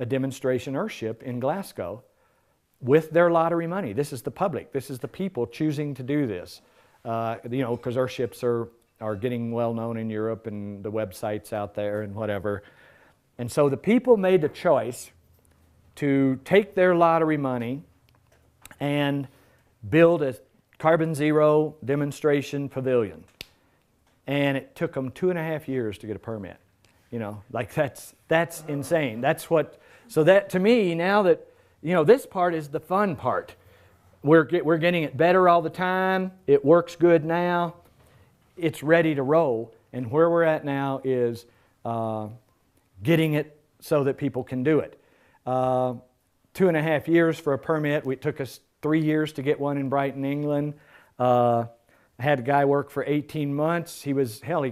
a demonstration EarthShip in Glasgow with their lottery money. This is the public. This is the people choosing to do this. You know, because EarthShips are getting well known in Europe and the websites out there and whatever. And so the people made the choice to take their lottery money and build a carbon zero demonstration pavilion. And it took them 2.5 years to get a permit. You know, like that's insane. That's what, so that to me, now that, you know, this part is the fun part. We're getting it better all the time. It works good now. It's ready to roll. And where we're at now is getting it so that people can do it. 2.5 years for a permit. It took us 3 years to get one in Brighton, England. I had a guy work for 18 months. He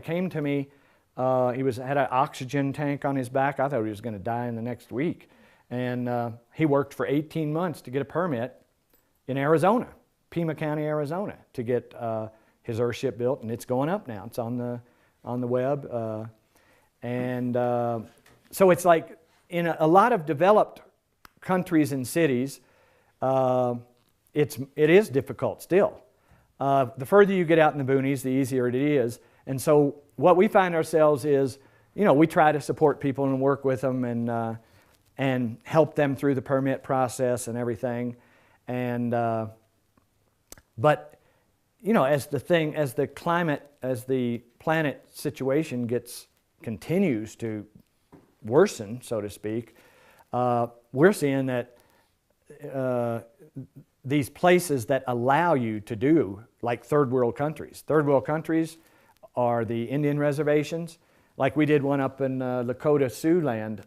came to me. He had an oxygen tank on his back. I thought he was going to die in the next week. And he worked for 18 months to get a permit in Arizona, Pima County, Arizona, to get his EarthShip built, and it's going up now. It's on the web. So it's like in a lot of developed countries and cities, it is difficult still. The further you get out in the boonies, the easier it is. And so what we find ourselves is, you know, we try to support people and work with them and help them through the permit process and everything. And but you know, as the planet situation continues to worsen, so to speak, we're seeing that these places that allow you to do, like third world countries. Third world countries are the Indian reservations. Like we did one up in Lakota Sioux land,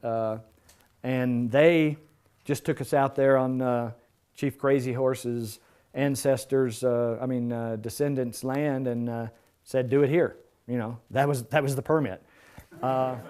and they just took us out there on Chief Crazy Horse's ancestors, descendants' land, and said, "Do it here." You know, that was the permit. And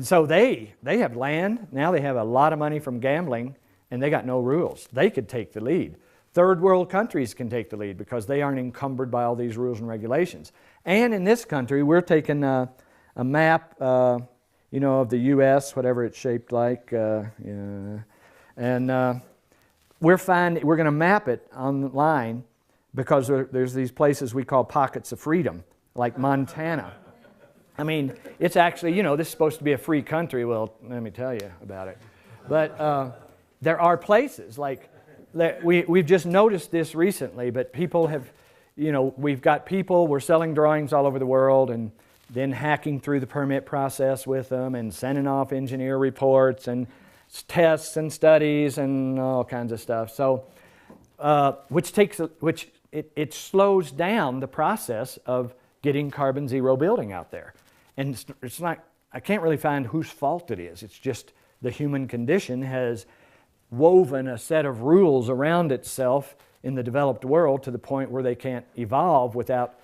so they have land. Now they have a lot of money from gambling, and they got no rules. They could take the lead. Third world countries can take the lead because they aren't encumbered by all these rules and regulations. And in this country, we're taking a map, of the U.S., whatever it's shaped like, and we're going to map it online because there's these places we call pockets of freedom, like Montana. I mean, it's actually, this is supposed to be a free country. Well, let me tell you about it. But there are places like that. We've just noticed this recently, but people have, we've got people, we're selling drawings all over the world and then hacking through the permit process with them and sending off engineer reports and tests and studies and all kinds of stuff. So, it slows down the process of getting carbon zero building out there. And it's not, I can't really find whose fault it is. It's just the human condition has woven a set of rules around itself in the developed world to the point where they can't evolve without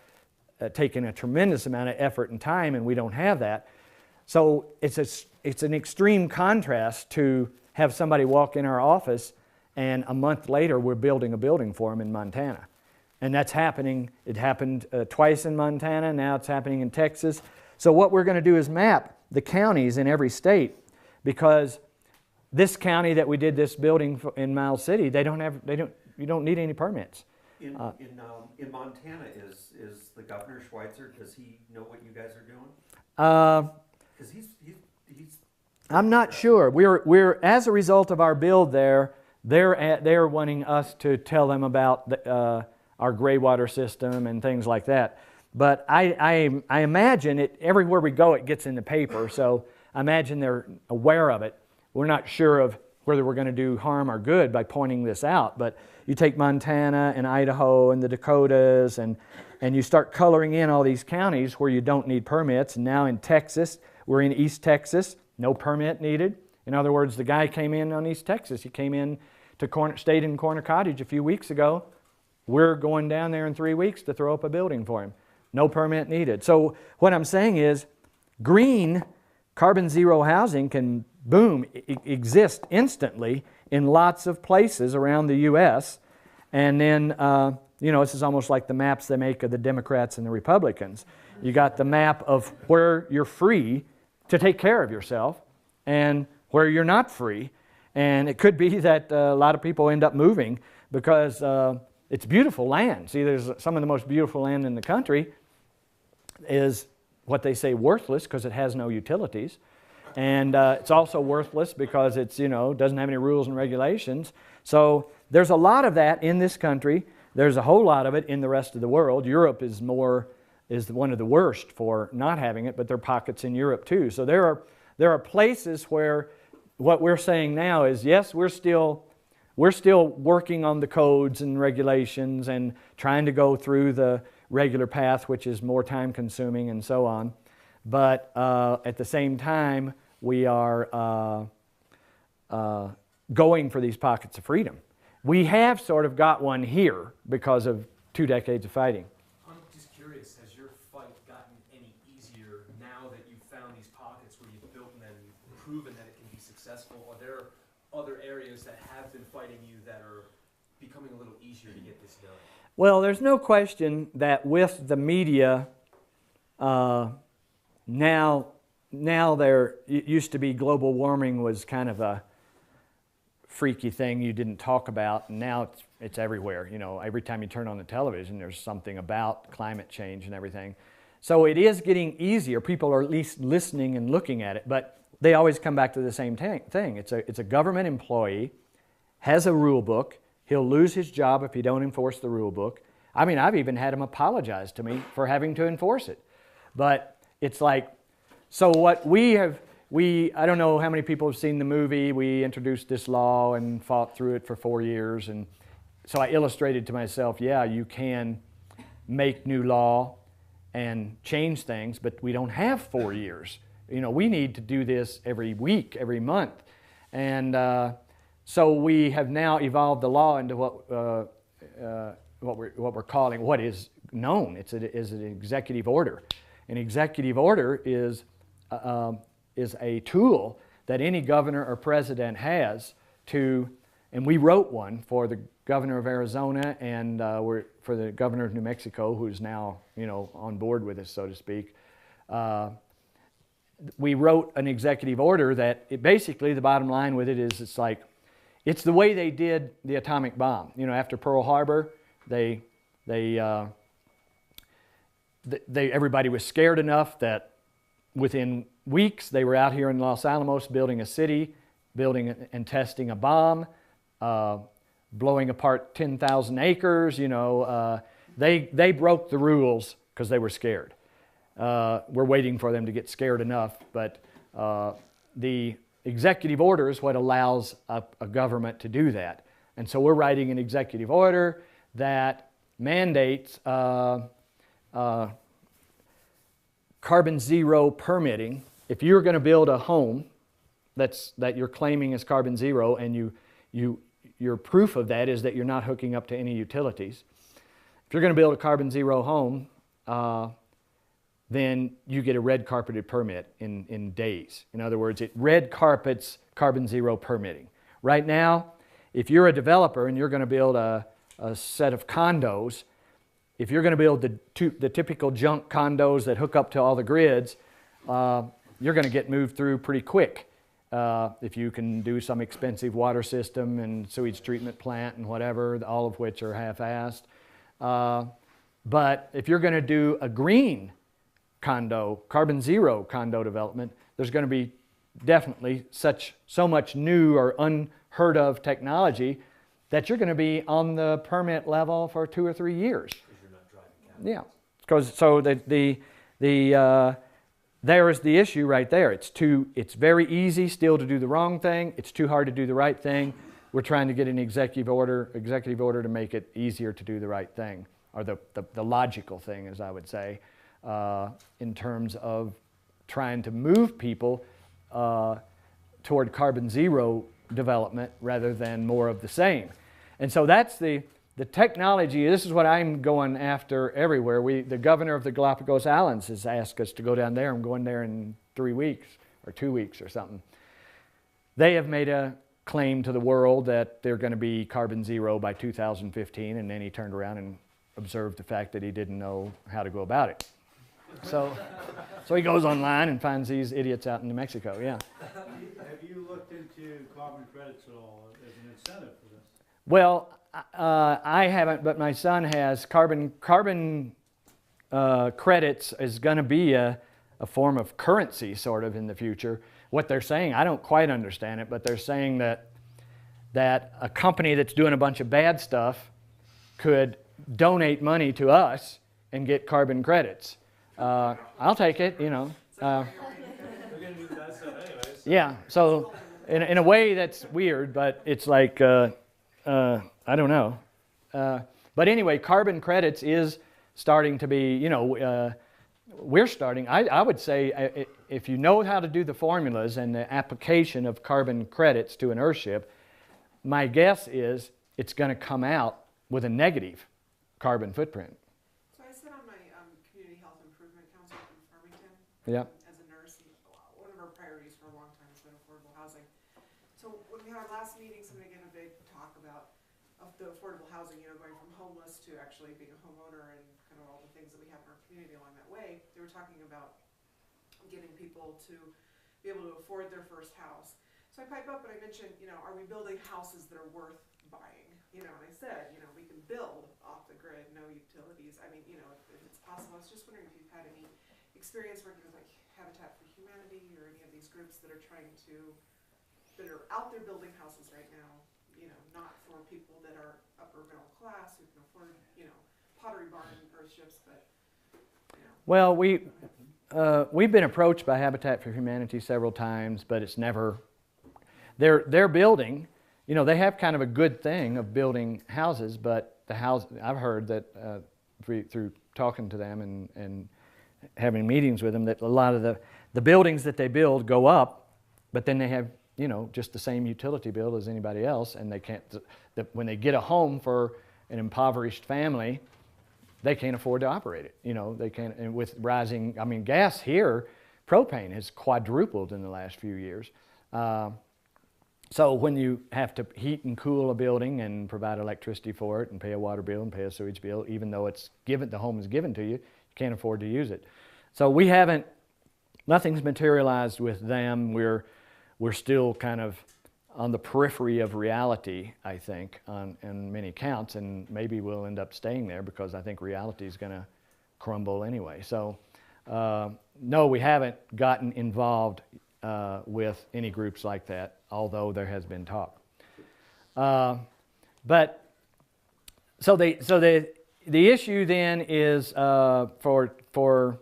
taking a tremendous amount of effort and time, and we don't have that. So it's an extreme contrast to have somebody walk in our office and a month later we're building a building for them in Montana. And that's happening. It happened twice in Montana, now it's happening in Texas. So what we're going to do is map the counties in every state, because this county that we did this building in Miles City, you don't need any permits. In Montana, is the governor Schweitzer? Does he know what you guys are doing? Because he's I'm not sure. We're as a result of our build there, they're wanting us to tell them about our gray water system and things like that. But I imagine it everywhere we go. It gets in the paper, so I imagine they're aware of it. We're not sure of whether we're going to do harm or good by pointing this out, but you take Montana and Idaho and the Dakotas and you start coloring in all these counties where you don't need permits. And now in Texas, we're in East Texas, no permit needed. In other words, the guy came in on East Texas. He came in to stayed in Corner Cottage a few weeks ago. We're going down there in 3 weeks to throw up a building for him. No permit needed. So what I'm saying is green carbon zero housing can exist instantly in lots of places around the U.S. And then, this is almost like the maps they make of the Democrats and the Republicans. You got the map of where you're free to take care of yourself, and where you're not free. And it could be that a lot of people end up moving because it's beautiful land. See, there's some of the most beautiful land in the country is what they say worthless because it has no utilities. And it's also worthless because it's, doesn't have any rules and regulations. So there's a lot of that in this country. There's a whole lot of it in the rest of the world. Europe is one of the worst for not having it, but there are pockets in Europe too. So there are places where what we're saying now is, yes, we're still working on the codes and regulations and trying to go through the regular path, which is more time consuming and so on. But at the same time, we are going for these pockets of freedom. We have sort of got one here because of 2 decades of fighting. I'm just curious, has your fight gotten any easier now that you've found these pockets where you've built them and you've proven that it can be successful? Are there other areas that have been fighting you that are becoming a little easier to get this done? Well, there's no question that with the media, now there, it used to be global warming was kind of a freaky thing you didn't talk about, and now it's everywhere. Every time you turn on the television, there's something about climate change and everything. So it is getting easier. People are at least listening and looking at it, but they always come back to the same thing. It's a government employee, has a rule book. He'll lose his job if you don't enforce the rule book. I mean, I've even had him apologize to me for having to enforce it. But it's like, so what I don't know how many people have seen the movie. We introduced this law and fought through it for 4 years. And so I illustrated to myself, yeah, you can make new law and change things, but we don't have 4 years. We need to do this every week, every month. And so we have now evolved the law into what we're calling, what is known. It's an executive order. An executive order is a tool that any governor or president has to, and we wrote one for the governor of Arizona and for the governor of New Mexico, who's now on board with us, so to speak. We wrote an executive order that basically the bottom line with it is it's the way they did the atomic bomb. After Pearl Harbor, everybody was scared enough that within weeks they were out here in Los Alamos building a city, building and testing a bomb, blowing apart 10,000 acres. They broke the rules because they were scared. We're waiting for them to get scared enough, but the executive order is what allows a government to do that. And so we're writing an executive order that mandates carbon zero permitting. If you're going to build a home that you're claiming is carbon zero, and your proof of that is that you're not hooking up to any utilities. If you're going to build a carbon zero home, then you get a red carpeted permit in days. In other words, it red carpets carbon zero permitting. Right now, if you're a developer and you're going to build a set of condos, if you're going to build the typical junk condos that hook up to all the grids, you're going to get moved through pretty quick if you can do some expensive water system and sewage treatment plant and whatever, all of which are half-assed. But if you're going to do a green condo, carbon zero condo development, there's going to be definitely so much new or unheard of technology that you're going to be on the permit level for 2 or 3 years. Because you're not driving capital. Yeah, because so there is the issue right there. It's very easy still to do the wrong thing. It's too hard to do the right thing. We're trying to get an executive order to make it easier to do the right thing, or the logical thing, as I would say, in terms of trying to move people toward carbon zero development rather than more of the same. And so that's the technology. This is what I'm going after everywhere. The governor of the Galapagos Islands has asked us to go down there. I'm going there in 3 weeks or 2 weeks or something. They have made a claim to the world that they're going to be carbon zero by 2015, and then he turned around and observed the fact that he didn't know how to go about it. So he goes online and finds these idiots out in New Mexico, yeah. Have you looked into carbon credits at all as an incentive for this? Well, I haven't, but my son has. Carbon credits is going to be a form of currency sort of in the future. What they're saying, I don't quite understand it, but they're saying that a company that's doing a bunch of bad stuff could donate money to us and get carbon credits. I'll take it, you know. We're gonna do that stuff anyways. Yeah, so in a way that's weird, but it's like, I don't know. But anyway, carbon credits is starting to be, you know, we're starting, I would say, if you know how to do the formulas and the application of carbon credits to an EarthShip, my guess is it's going to come out with a negative carbon footprint. So I sit on my Community Health Improvement Council in Farmington Yeah. as a nurse. And one of our priorities for a long time has been affordable housing. So when we had our last meeting, somebody gave a big talk about the affordable housing, you know, going from homeless to actually being a homeowner and kind of all the things that we have in our community along that way. They were talking about getting people to be able to afford their first house. So I pipe up and I mentioned, you know, are we building houses that are worth buying? You know, and I said, you know, we can build off the grid, no utilities. I mean, you know, if it's possible. I was just wondering if you've had any experience working with like Habitat for Humanity or any of these groups that are trying to, that are out there building houses right now, you know, not for people that are upper middle class who can afford, you know, Pottery Barn EarthShips, but, you know. Well, we've been approached by Habitat for Humanity several times, but it's never, they're building, you know, they have kind of a good thing of building houses, but the house, I've heard that through talking to them and having meetings with them, that a lot of the buildings that they build go up, but then they have, you know, just the same utility bill as anybody else, and they can't, when they get a home for an impoverished family, they can't afford to operate it. You know, they can't, and with rising, I mean, gas here, propane has quadrupled in the last few years. So when you have to heat and cool a building and provide electricity for it and pay a water bill and pay a sewage bill, even though it's given, the home is given to you, you can't afford to use it. So we haven't, nothing's materialized with them. We're still kind of on the periphery of reality, I think, in many counts, and maybe we'll end up staying there because I think reality is going to crumble anyway. So no, we haven't gotten involved with any groups like that, although there has been talk. But so the issue then is for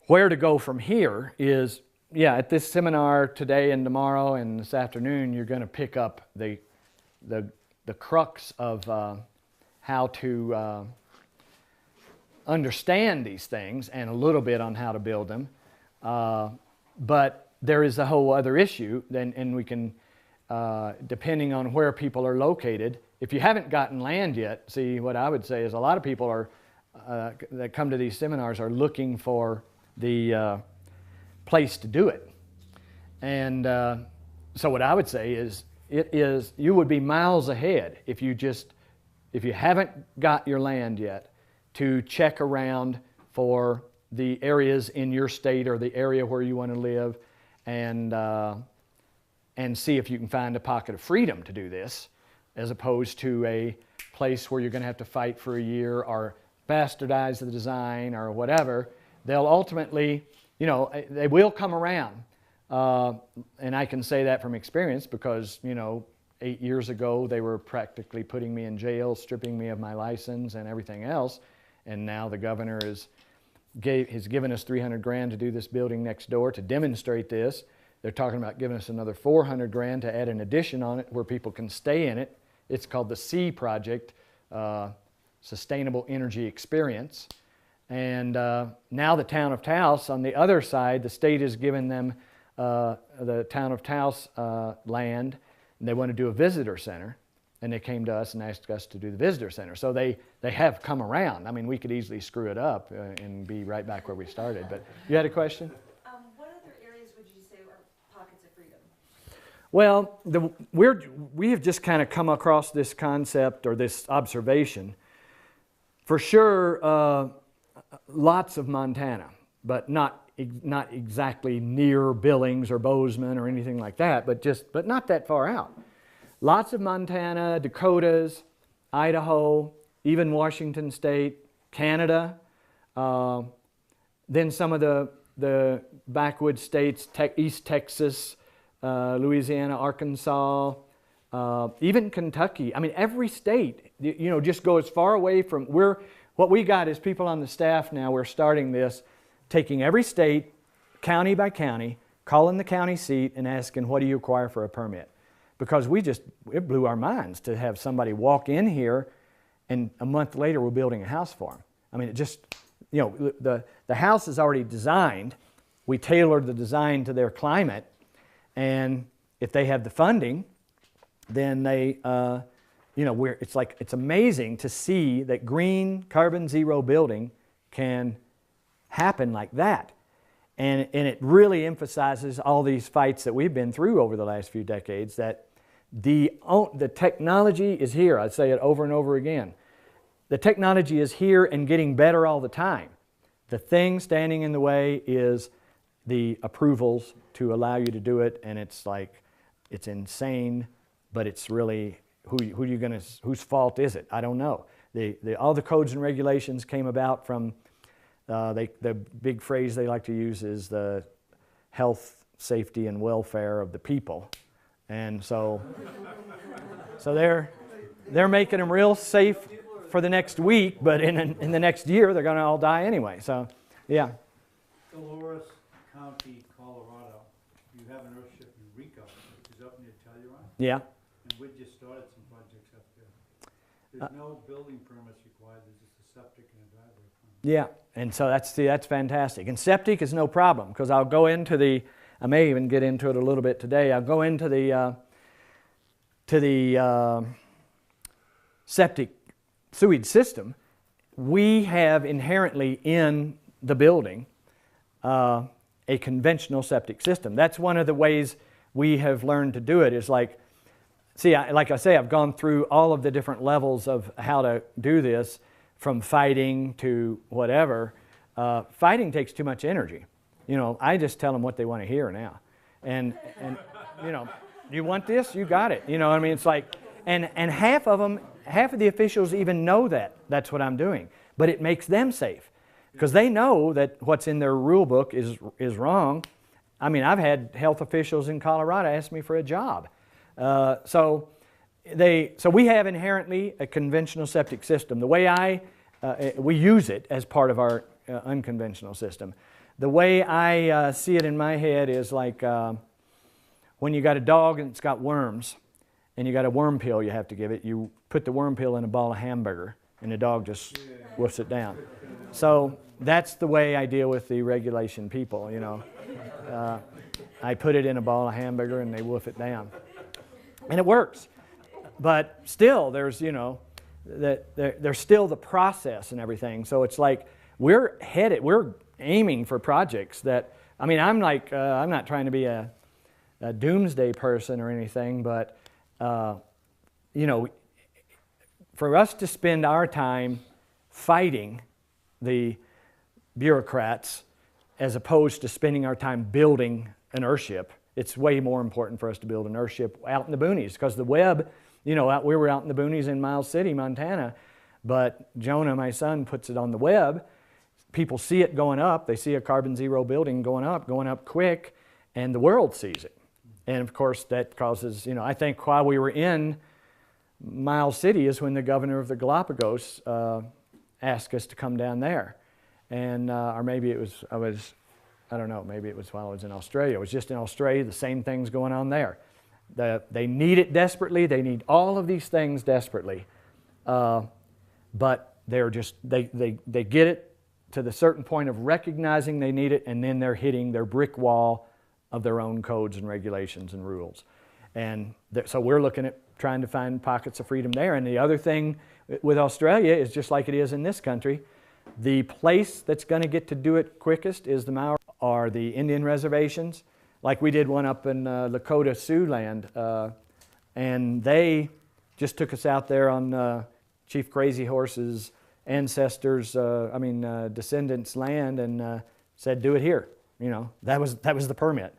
where to go from here is, yeah, at this seminar today and tomorrow and this afternoon, you're going to pick up the crux of how to understand these things and a little bit on how to build them. But there is a whole other issue, and we can, depending on where people are located, if you haven't gotten land yet, see, what I would say is a lot of people are that come to these seminars are looking for the place to do it. And so what I would say is, you would be miles ahead if you haven't got your land yet, to check around for the areas in your state or the area where you want to live, and see if you can find a pocket of freedom to do this, as opposed to a place where you're going to have to fight for a year or bastardize the design or whatever. They'll ultimately, you know, they will come around. And I can say that from experience because, you know, 8 years ago they were practically putting me in jail, stripping me of my license and everything else. And now the governor has given us $300,000 to do this building next door to demonstrate this. They're talking about giving us another $400,000 to add an addition on it where people can stay in it. It's called the C project, Sustainable Energy Experience. And now the town of Taos, on the other side, the state has given them the town of Taos land, and they want to do a visitor center. And they came to us and asked us to do the visitor center. So they have come around. I mean, we could easily screw it up and be right back where we started. But you had a question? What other areas would you say are pockets of freedom? Well, we have just kind of come across this concept or this observation. For sure, lots of Montana, but not exactly near Billings or Bozeman or anything like that, but not that far out. Lots of Montana, Dakotas, Idaho, even Washington State, Canada, then some of the backwoods states, East Texas, Louisiana, Arkansas, even Kentucky. I mean, every state, you know, just go as far away from what we got is people on the staff now, we're starting this, taking every state, county by county, calling the county seat and asking, what do you require for a permit? Because it blew our minds to have somebody walk in here and a month later we're building a house for them. I mean, it just, you know, the house is already designed. We tailored the design to their climate, and if they have the funding, then they, you know, it's amazing to see that green, carbon zero building can happen like that. And it really emphasizes all these fights that we've been through over the last few decades, that the technology is here. I say it over and over again. The technology is here and getting better all the time. The thing standing in the way is the approvals to allow you to do it, and it's like, it's insane, but it's really, whose fault is it? I don't know. All the codes and regulations came about from, the big phrase they like to use is the health, safety, and welfare of the people. And so they're making them real safe for the next week, but in the next year they're going to all die anyway. So, yeah. Dolores County, Colorado. You have an EarthShip Eureka, which is up near Telluride. Yeah. And we just started some projects up there. There's no building permits required. There's just a septic and a driveway permit. Yeah, and so that's fantastic. And septic is no problem, because I'll go into I may even get into it a little bit today. I'll go into the septic sewage system. We have inherently in the building a conventional septic system. That's one of the ways we have learned to do it, is like, see, like I say, I've gone through all of the different levels of how to do this, from fighting to whatever. Fighting takes too much energy. You know, I just tell them what they want to hear now. And you know, you want this, you got it. You know what I mean? It's like, and half of the officials even know that that's what I'm doing. But it makes them safe, because they know that what's in their rule book is wrong. I mean, I've had health officials in Colorado ask me for a job. So we have inherently a conventional septic system. The way we use it as part of our unconventional system. The way I see it in my head is like when you got a dog and it's got worms, and you got a worm pill you have to give it. You put the worm pill in a ball of hamburger, and the dog just woofs it down. So that's the way I deal with the regulation people, you know. I put it in a ball of hamburger, and they woof it down. And it works. But still, there's, you know, there's still the process and everything. So it's like we're aiming for projects that, I mean, I'm not trying to be a doomsday person or anything, but, you know, for us to spend our time fighting the bureaucrats as opposed to spending our time building an EarthShip, it's way more important for us to build an EarthShip out in the boonies, because the web, you know, we were out in the boonies in Miles City, Montana, but Jonah, my son, puts it on the web. People see it going up. They see a carbon zero building going up quick, and the world sees it. And of course, that causes, you know, I think while we were in Miles City is when the governor of the Galapagos asked us to come down there. And, or maybe it was, I don't know, maybe it was while I was in Australia. It was just in Australia, the same thing's going on there. They need it desperately. They need all of these things desperately. But they're just, they get it to the certain point of recognizing they need it, and then they're hitting their brick wall of their own codes and regulations and rules. And so we're looking at trying to find pockets of freedom there. And the other thing with Australia is just like it is in this country. The place that's going to get to do it quickest is the Maori or the Indian reservations. Like we did one up in Lakota Sioux land, and they just took us out there on Chief Crazy Horse's ancestors, descendants' land and said, do it here. You know, that was the permit.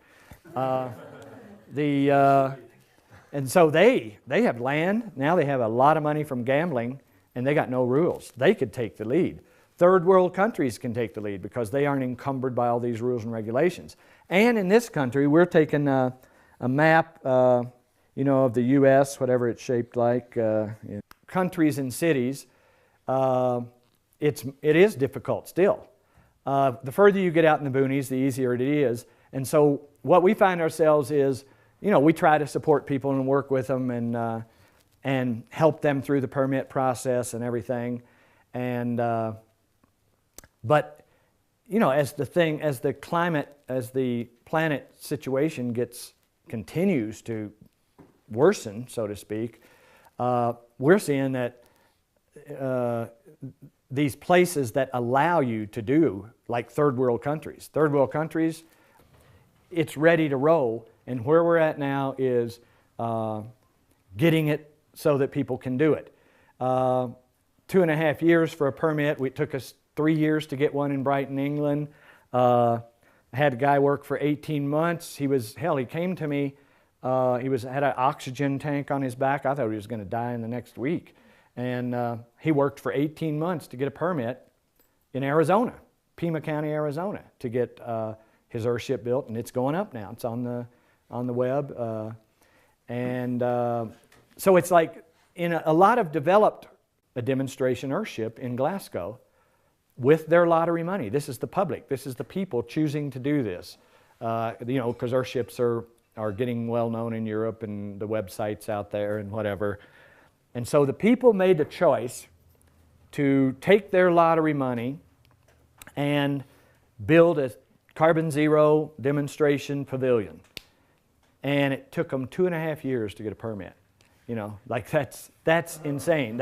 And so they have land. Now they have a lot of money from gambling, and they got no rules. They could take the lead. Third world countries can take the lead because they aren't encumbered by all these rules and regulations. And in this country, we're taking a map, of the U.S., whatever it's shaped like, countries and cities. It is difficult still. The further you get out in the boonies, the easier it is. And so what we find ourselves is, we try to support people and work with them and help them through the permit process and everything. And but as the planet situation continues to worsen, so to speak, we're seeing that these places that allow you to do, like third world countries, it's ready to roll. And where we're at now is getting it so that people can do it. 2.5 years for a permit. It took us 3 years to get one in Brighton, England. I had a guy work for 18 months. He came to me. He had an oxygen tank on his back. I thought he was going to die in the next week. And he worked for 18 months to get a permit in Arizona, Pima County, Arizona, to get his EarthShip built, and it's going up now. It's on the web. So it's like in a lot of developed a demonstration EarthShip in Glasgow with their lottery money. This is the public. This is the people choosing to do this. Because EarthShips are getting well known in Europe and the websites out there and whatever. And so the people made the choice to take their lottery money and build a carbon zero demonstration pavilion. And it took them 2.5 years to get a permit. That's insane.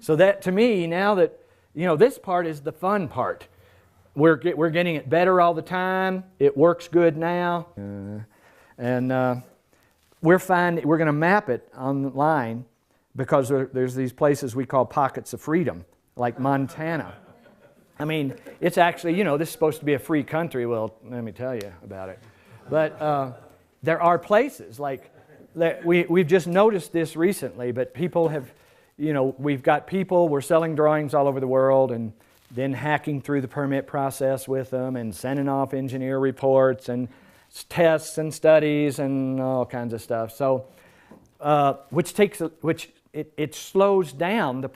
So that to me, now that, this part is the fun part. We're getting it better all the time. It works good now. We're going to map it online because there's these places we call pockets of freedom, like Montana. It's actually, this is supposed to be a free country. Well, let me tell you about it. But there are places like that. We've just noticed this recently, but people have, we've got people, we're selling drawings all over the world and then hacking through the permit process with them and sending off engineer reports and tests and studies and all kinds of stuff. So, it slows down the